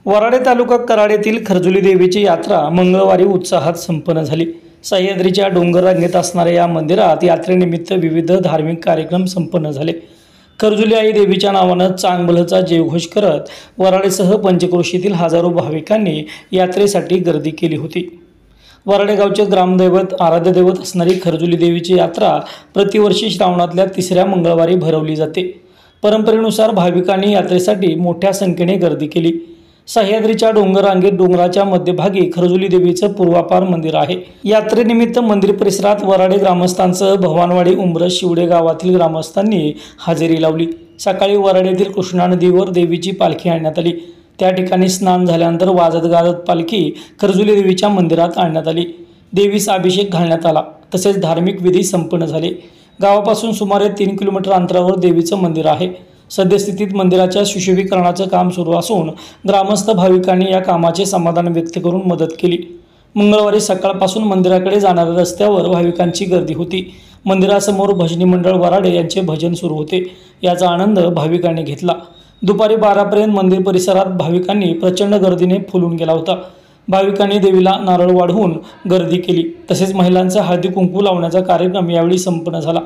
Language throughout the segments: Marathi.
वराडे तालुका कराड येथील खरजुली देवीची यात्रा मंगळवारी उत्साहात संपन्न झाली। सह्याद्रीच्या डोंगर रांगेत असणाऱ्या या मंदिरात यात्रेनिमित्त विविध धार्मिक कार्यक्रम संपन्न झाले। खरजुली आई देवीच्या नावाने चांगभलचा जयघोष करत वराडेसह पंचक्रोशीतील हजारो भाविकांनी यात्रेसाठी गर्दी केली होती। वराडे गावचे ग्रामदैवत आराध्य दैवत असणारी खरजुली देवीची यात्रा प्रतिवर्षी श्रावणातल्या तिसऱ्या मंगळवारी भरवली जाते। परंपरेनुसार भाविकांनी यात्रेसाठी मोठ्या संख्येने गर्दी केली। सह्याद्रीच्या डोंगर रांगेत डोंगराच्या मध्यभागी खरजुली देवीचं पूर्वापार मंदिर आहे। यात्रेनिमित्त मंदिर परिसरात वराडे ग्रामस्थांसह भवानवाडी उंबरस शिवडे गावातील ग्रामस्थांनी हजेरी लावली। सकाळी वराडे येथील कृष्णा नदीवर देवीची पालखी आणण्यात आली। त्या ठिकाणी स्नान झाल्यानंतर वाजत गाजत पालखी खरजुली देवीच्या मंदिरात आणण्यात आली। देवीस अभिषेक घालण्यात आला, तसेच धार्मिक विधी संपन्न झाले। गावापासून सुमारे 3 किलोमीटर अंतरावर देवीचं मंदिर आहे। सद्यस्थितीत मंदिराच्या सुशोभीकरणाचं काम सुरू असून ग्रामस्थ भाविकांनी या कामाचे समाधान व्यक्त करून मदत केली। मंगळवारी सकाळपासून मंदिराकडे जाणाऱ्या रस्त्यावर भाविकांची गर्दी होती। मंदिरासमोर भजनी मंडळ वराडे यांचे भजन सुरू होते। याचा आनंद भाविकांनी घेतला। दुपारी 12 पर्यंत मंदिर परिसरात भाविकांनी प्रचंड गर्दीने फुलून गेला होता। भाविकांनी देवीला नारळ वाढवून गर्दी केली, तसेच महिलांचा हळदी कुंकू लावण्याचा कार्यक्रम यावेळी संपन्न झाला।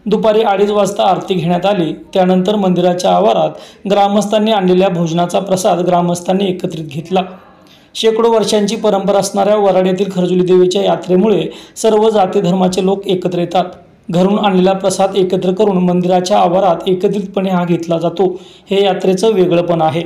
दुपारी 2:30 वाजता आरती घेण्यात आली। त्यानंतर मंदिराच्या आवारात ग्रामस्थांनी आणलेल्या भोजनाचा प्रसाद ग्रामस्थांनी एकत्रित घेतला। शेकडो वर्षांची परंपरा असणाऱ्या वराड्यातील खरजुली देवीच्या यात्रेमुळे सर्व जाती धर्माचे लोक एकत्र येतात। घरून आणलेला प्रसाद एकत्र करून मंदिराच्या आवारात एकत्रितपणे हा घेतला जातो। हे यात्रेचं वेगळेपण आहे।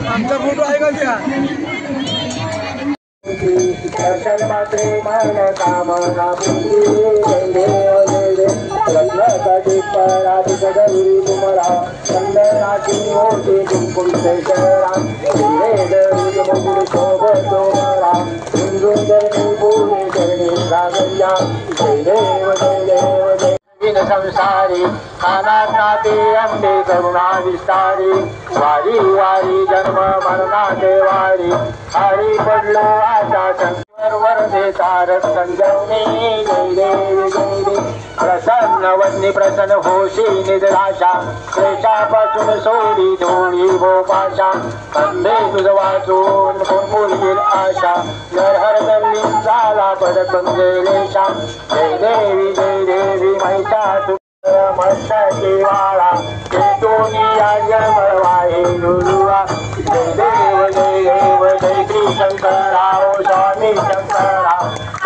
आमचा फोटो आहे का त्या दर्शन मात्रे मन कामना बुद्धी हरी तुमरा चंदनाची होते कुंकुम शहरा वेद मुकुट शोभतो मरा हिंदू धरणी पूरे करणे रागया जय देव जय देव जय संसारी कानात नाते अंबे करुणा विस्तारी वारी वारी जन्म मरणाचे वारी हरी पडलो आता शंकर वरदे तारक संजवनी जय देव जय देव प्रसन्न वन्नी प्रसन्न होशी निद्राशा क्लेशापासून सोडी धोळी भोपाशा कंदे तुझ वाचून मुलगील आशा नरहर दल्ली झाला पडत गेलेशा जय देवी महिषा मस्तकी वाळा चेतोनिया जमवाहे नुरुआ जय देव जय श्री शंकराव स्वामी शंकरा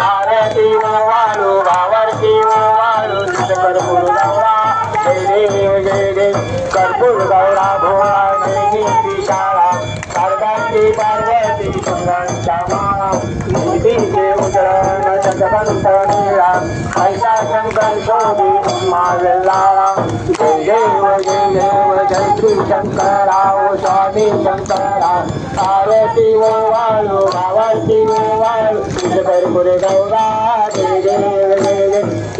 आरती वाळू भावरती वाळू कर्पूर गौरा जय देव कर्पूर गौरा भोळा नैनी शाळा कार्गाची पार्वती शंकरांच्या माळा निधीचे उजळण चंद्रकांत नीळा ऐसा शंकर शोभी मावेला जय देव जय श्री शंकराव स्वामी शंकरा आरती वाळू भावरती वाळू कर्पूर गौरा जय देव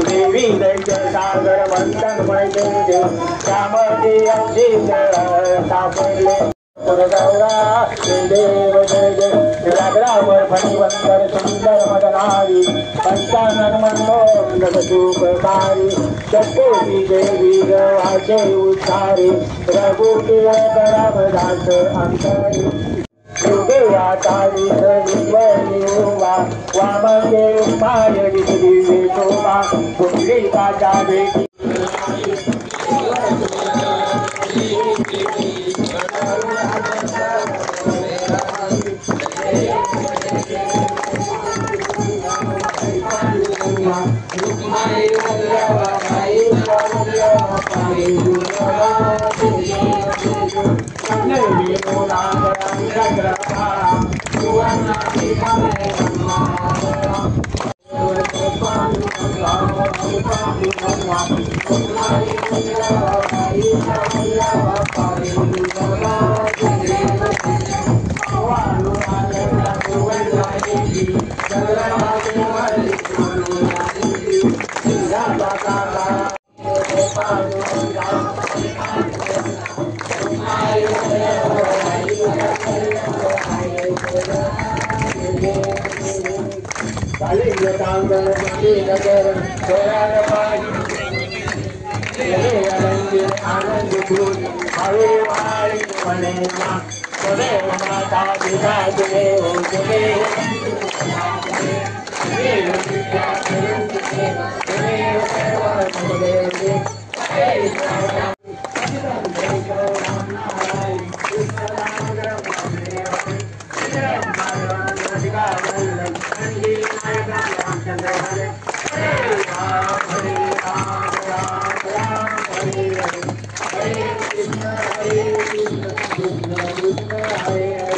देवी दैत्य सागर मंथन मैदेव श्यामती अंशी सापडले गौरा जय देव रागरावर फणीवंतर सुंदर मदनारी पंचानन मनमोहन सुखकारी चकोरी देवी गवाचे उच्चारी रघुकुल रामदास अंतरी तारी सजीवनिवा वामगे माय दिवे शोभा पुंडलिकाचा भेटी Hare